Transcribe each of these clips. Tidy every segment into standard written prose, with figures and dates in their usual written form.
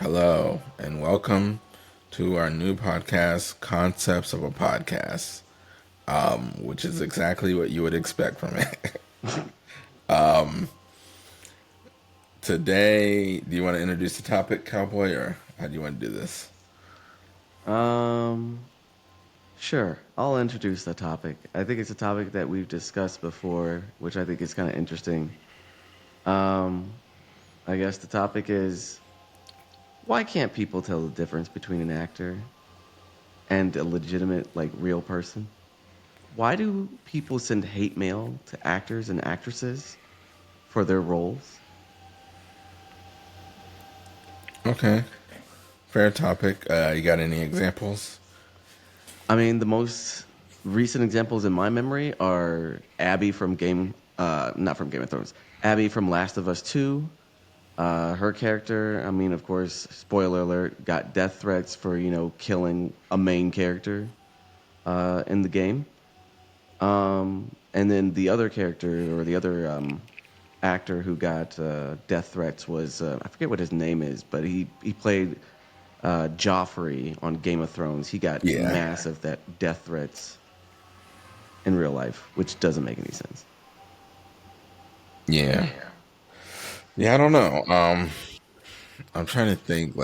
Hello, and welcome to our new podcast, Concepts of a Podcast, which is exactly what you would expect from it. Today, do you want to introduce the topic, Cowboy, or how do you want to do this? Um, sure. I'll introduce the topic. I think it's a topic that we've discussed before, which I think is kind of interesting. Um, I guess the topic is why can't people tell the difference between an actor and a legitimate, like, real person? Why do people send hate mail to actors and actresses for their roles? Okay, fair topic. You got any examples? I mean, the most recent examples in my memory are Abby from not from Game of Thrones, Abby from Last of Us 2. Her character, I mean, of course, spoiler alert, got death threats for, killing a main character in the game. And then the other character or the other actor who got death threats was, I forget what his name is, but he played Joffrey on Game of Thrones. He got Yeah, massive death threats in real life, which doesn't make any sense. yeah, yeah. I don't know. I'm trying to think.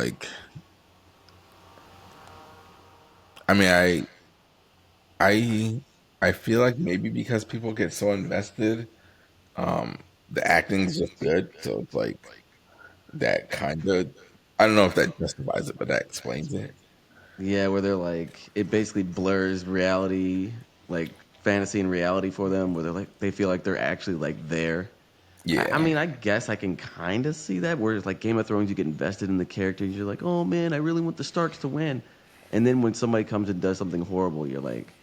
I mean, I, I feel like maybe because people get so invested, the acting's just good, so it's like that kind of. I don't know if that justifies it, but that explains it. Yeah, where they're like, it basically blurs reality, like fantasy and reality for them, where they feel like they're actually like there. I Yeah, mean, I guess I can kind of see that. Whereas like Game of Thrones, you get invested in the characters. You're like, oh man, I really want the Starks to win. And then when somebody comes and does something horrible, you're like,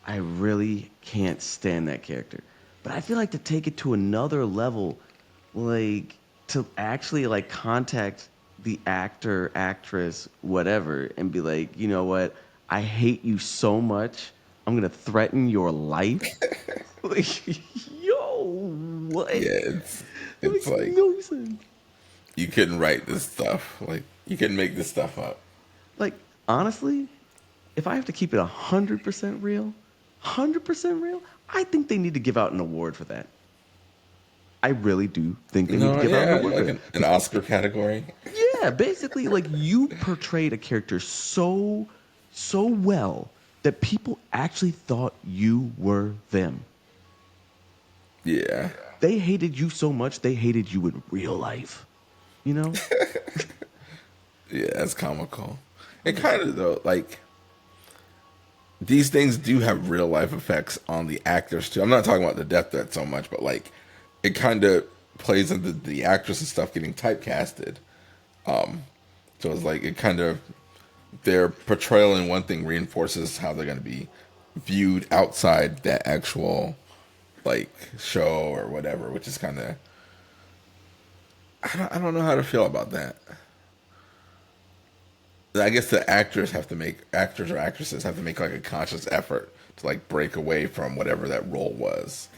I really can't stand that character. But I feel like to take it to another level, like to actually like contact the actor, actress, whatever, and be like, you know what? I hate you so much. I'm gonna threaten your life. Like, yo, what? yeah. That It's makes like no sense. you couldn't write this stuff. Like you couldn't make this stuff up. Like, honestly, if I have to keep it 100% real, 100% real, I think they need to give out an award for that. I really do think they You need to know, give out an yeah, award for like that. an Oscar category. Yeah, basically, like you portrayed a character so well that people actually thought you were them. Yeah, They hated you so much they hated you in real life. You know? yeah, that's comical. I'm It just kind of though, like these things do have real life effects on the actors too. I'm not talking about the death threat so much, but like it kind of plays into the actress and stuff getting typecasted. So it's like it kind of their portrayal in one thing reinforces how they're going to be viewed outside that actual like show or whatever, which is kind of I don't know how to feel about that. I guess the actors or actresses have to make like a conscious effort to like break away from whatever that role was.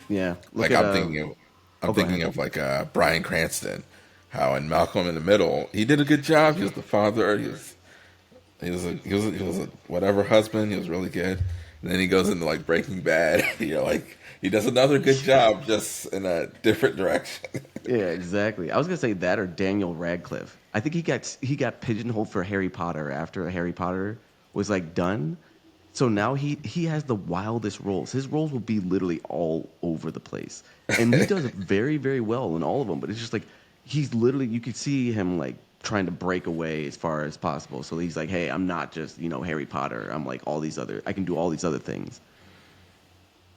yeah. Look Like at I'm oh go thinking ahead. of like Bryan Cranston, how in Malcolm in the Middle he did a good job. He was the father. He was a whatever husband. He was really good. And then he goes into like Breaking Bad. You're like he does another good job, just in a different direction. Yeah, exactly. I was gonna say that or Daniel Radcliffe. I think he got pigeonholed for Harry Potter after Harry Potter was like done. So now he has the wildest roles. His roles will be literally all over the place, and he does very well in all of them. But it's just like he's literally you could see him like trying to break away as far as possible. So he's like, hey, I'm not just Harry Potter. I'm like all these other. I can do all these other things.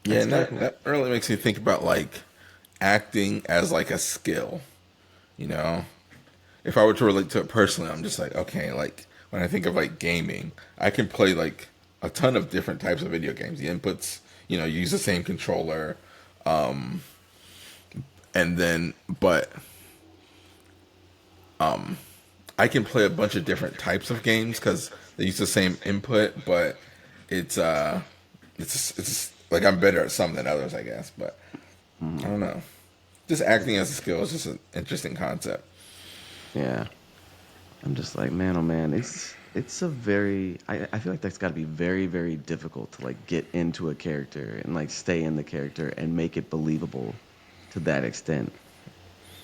Yeah, It's and kind of that cool. that really makes me think about like acting as like a skill. You know, if I were to relate to it personally, I'm just like, okay, like when I think of like gaming, I can play like a ton of different types of video games. The inputs, you use the same controller, and then, but I can play a bunch of different types of games because they use the same input, but it's like I'm better at some than others, I guess. But I Mhm. don't know. Just acting as a skill is just an interesting concept. Yeah. I'm just like, man, oh man, it's a very I feel like that's got to be very very difficult to like get into a character and like stay in the character and make it believable to that extent.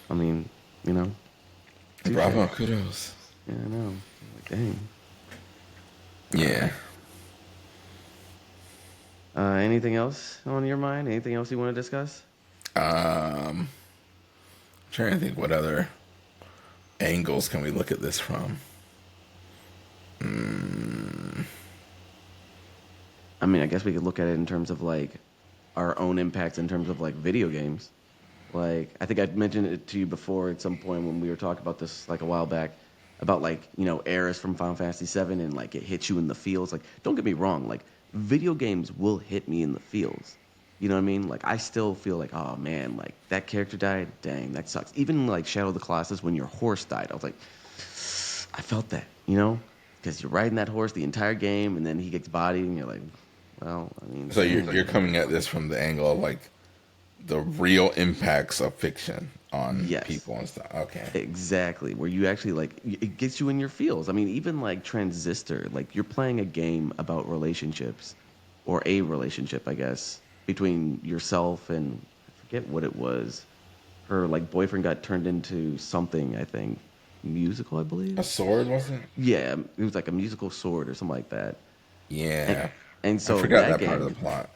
I mean, you know, touche. Bravo, Yeah, kudos. I know. I'm like, dang. Yeah. Anything else on your mind? Anything else you want to discuss? Um, trying to think what other angles can we look at this from. I mean, I guess we could look at it in terms of like our own impacts in terms of like video games. Like I think I mentioned it to you before at some point when we were talking about this like a while back about like eras from Final Fantasy VII and like it hits you in the feels. Like don't get me wrong, like video games will hit me in the feels. You know what I mean? Like I still feel like oh man, like that character died. Dang, that sucks. Even like Shadow of the Colossus when your horse died, I was like, I felt that. Because you're riding that horse the entire game and then he gets bodied and you're like, well, I mean, So you're dang. you're coming at this from the angle of like the real impacts of fiction on Yes. people and stuff. Okay. Exactly, where you actually like it gets you in your feels. I mean, even like Transistor, like you're playing a game about relationships or a relationship, I guess, between yourself and I forget what it was. Her like boyfriend got turned into something, I think, musical, I believe. A sword wasn't? Yeah, it was like a musical sword or something like that. And Yeah. and I so forgot that that part of game, the plot.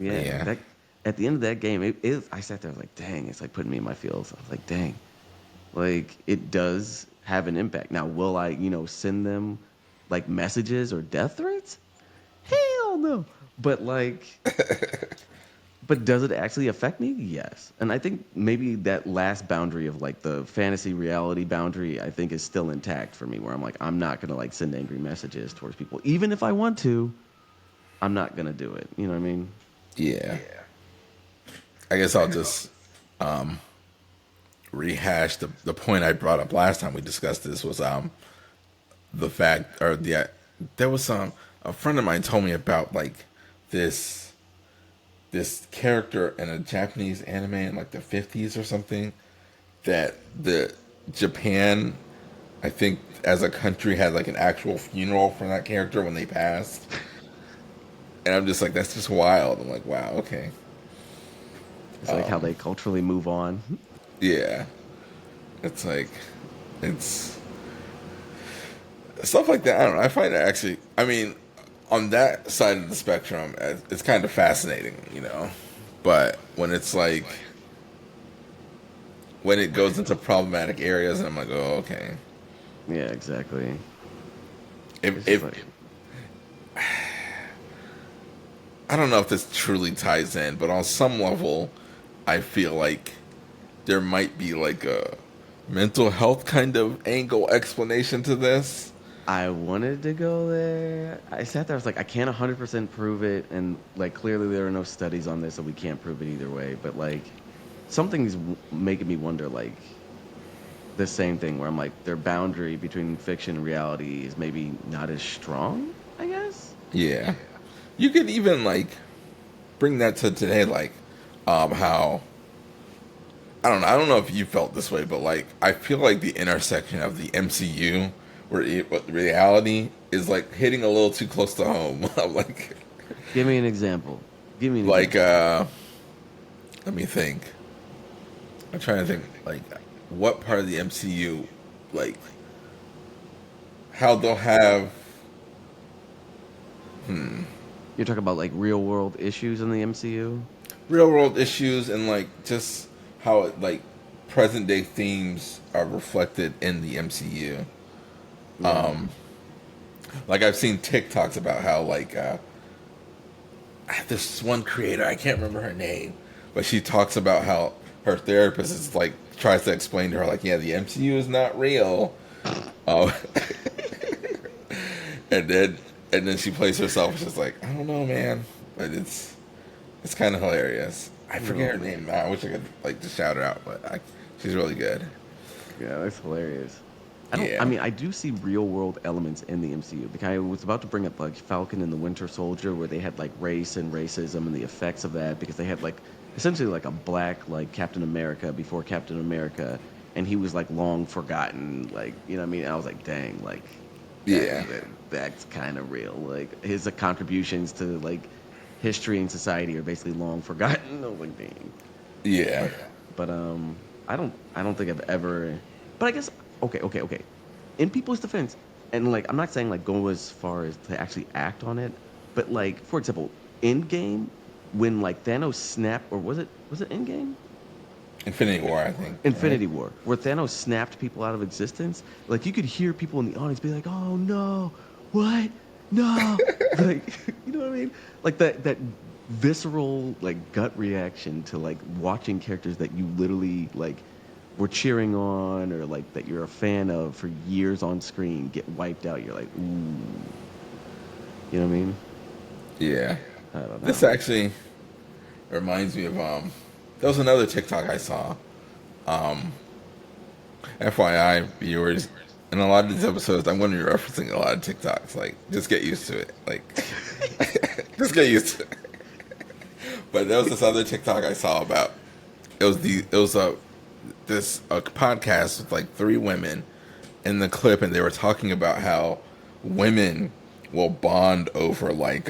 But yeah, yeah. that at the end of that game, I sat there I was like, dang, it's like putting me in my feels. I was like, dang. Like it does have an impact. Now, will I, send them like messages or death threats? Hell no. But like, but does it actually affect me? Yes. And I think maybe that last boundary of like the fantasy reality boundary, I think is still intact for me where I'm like, I'm not going to like send angry messages towards people. Even if I want to, I'm not going to do it. You know what I mean? Yeah. I guess I'll just rehash the point I brought up last time we discussed this was the fact or there was some a friend of mine told me about like this this character in a Japanese anime in like the 50s or something that the Japan I think as a country had like an actual funeral for that character when they passed. And I'm just like that's just wild. I'm like wow, okay. It's like how they culturally move on. Yeah. It's like it's stuff like that. I don't know. I find it actually. I mean, on that side of the spectrum, it's kind of fascinating, you know. But when it's like when it goes into problematic areas, and I'm like, oh, okay. Yeah, exactly. It's just If like, I don't know if this truly ties in, but on some level, I feel like there might be like a mental health kind of angle explanation to this. I wanted to go there. I sat there. I was like, I can't 100% prove it, and like clearly there are no studies on this, so we can't prove it either way. But like, something's making me wonder, like the same thing where I'm like, their boundary between fiction and reality is maybe not as strong. I guess. Yeah, you could even like bring that to today, like how I don't know if you felt this way, but like I feel like the intersection of the MCU where what reality is like hitting a little too close to home. I'm Give me an example. Give me an like example. let me think. I'm trying to think like what part of the MCU like how they'll have You're talking about like real world issues in the MCU. real world issues and like just how it like present day themes are reflected in the MCU. Yeah. Like I've seen TikToks about how like this one creator, I can't remember her name, but she talks about how her therapist is like tries to explain to her like, yeah, the MCU is not real. Uh, and then she plays herself. She's like, I don't know, man, but it's kind of hilarious. I forget Oh her man. name now. I wish I could like just shout her out, but she's really good. Yeah, that's hilarious. I Yeah, mean, I do see real world elements in the MCU. Because I was about to bring up like Falcon and the Winter Soldier, where they had like race and racism and the effects of that, because they had like essentially like a black like Captain America before Captain America, and he was like long forgotten, like you know what I mean. And I was like, dang, like Yeah. that's kind of real. Like his contributions to like history and society are basically long forgotten. I was like, dang. Yeah. But I don't think I've ever. But I guess okay. In people's defense, and like I'm not saying like go as far as to actually act on it, but like for example, in game when like Thanos snapped, or was it in game? Infinity War, I think, right? Infinity War, where Thanos snapped people out of existence, like you could hear people in the audience be like, "Oh no, what? No!" Like, you know what I mean? Like that visceral like gut reaction to like watching characters that you literally like were cheering on or like that you're a fan of for years on screen get wiped out. You're like, ooh, you know what I mean? Yeah. I don't This know. actually reminds me of there was another TikTok I saw. FYI, viewers, in a lot of these episodes, I'm going to be referencing a lot of TikToks. Like, just get used to it. Like, just get used to it. But there was this other TikTok I saw about. It was a podcast with like three women in the clip, and they were talking about how women will bond over like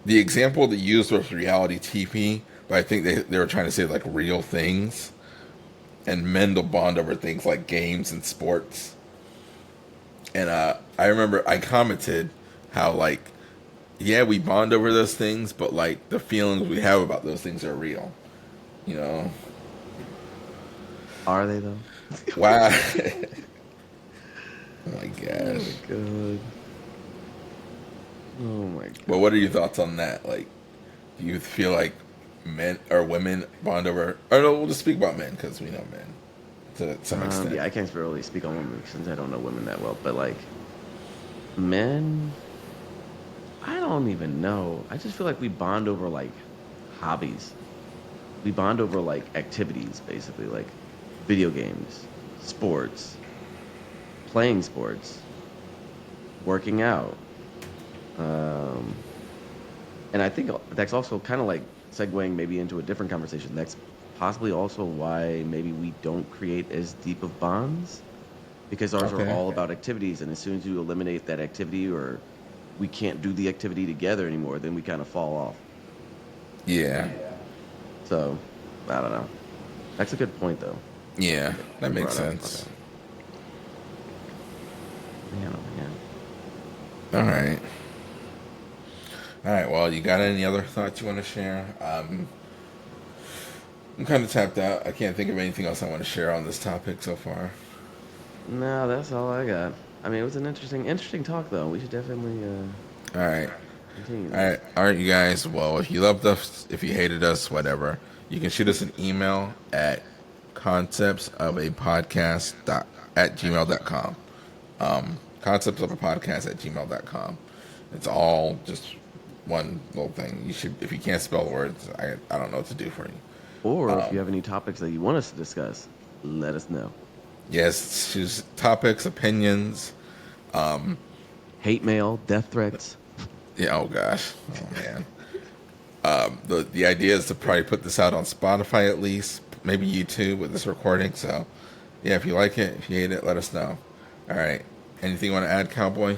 the example they used was reality TV, but I think they were trying to say like real things, and men will bond over things like games and sports. And I remember I commented how like yeah, we bond over those things, but like the feelings we have about those things are real. You know? Are they though? Wow. Oh my Oh gosh. my god. Oh my But god. what are your thoughts on that? Like, do you feel like men or women bond over? Or no, we'll just speak about men because we know men to some extent. Yeah, I can't really speak on women since I don't know women that well. But like men, I don't even know. I just feel like we bond over like hobbies. We bond over like activities, basically, like video games, sports, playing sports, working out. Um, and I think that's also kind of like segueing maybe into a different conversation. That's possibly also why maybe we don't create as deep of bonds because ours are Okay. all about activities. And as soon as you eliminate that activity or we can't do the activity together anymore, then we kind of fall off. Yeah. So I don't know. That's a good point though Yeah. that That you makes brought up. Okay. sense. Man, oh man. All right. All right. Well, you got any other thoughts you want to share? I'm kind of tapped out. I can't think of anything else I want to share on this topic so far. No, that's all I got. I mean, it was an interesting talk though. We should definitely All right. continue All right. this. All right, you guys. Well, if you loved us, if you hated us, whatever, you can shoot us an email at conceptsofapodcast at gmail.com. Conceptsofapodcast at gmail.com. It's all just one little thing. You should, if you can't spell the words, I don't know what to do for you. Or if you have any topics that you want us to discuss, let us know. Yes, choose topics, opinions. Hate mail, death threats. Yeah, oh gosh. Oh man. The idea is to probably put this out on Spotify at least, maybe YouTube with this recording. So, yeah, if you like it, if you hate it, let us know. All right. Anything you want to add, Cowboy?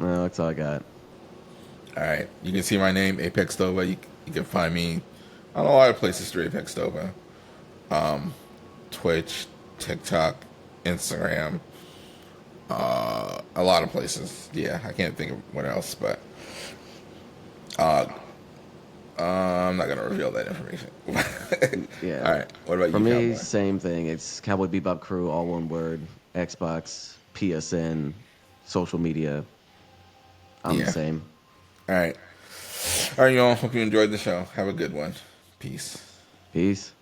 No, that's all I got. All right. You can see my name, Apex Dova. You can find me on a lot of places through Apex Dova. Twitch, TikTok, Instagram, a lot of places. Yeah, I can't think of what else, but I'm not gonna reveal that information. All Yeah. right. What about For you, me, Cowboy? same thing. It's Cowboy Bebop Crew, all one word. Xbox, PSN, social media. I'm the Yeah. same. All right. All right, y'all. Hope you enjoyed the show. Have a good one. Peace. Peace.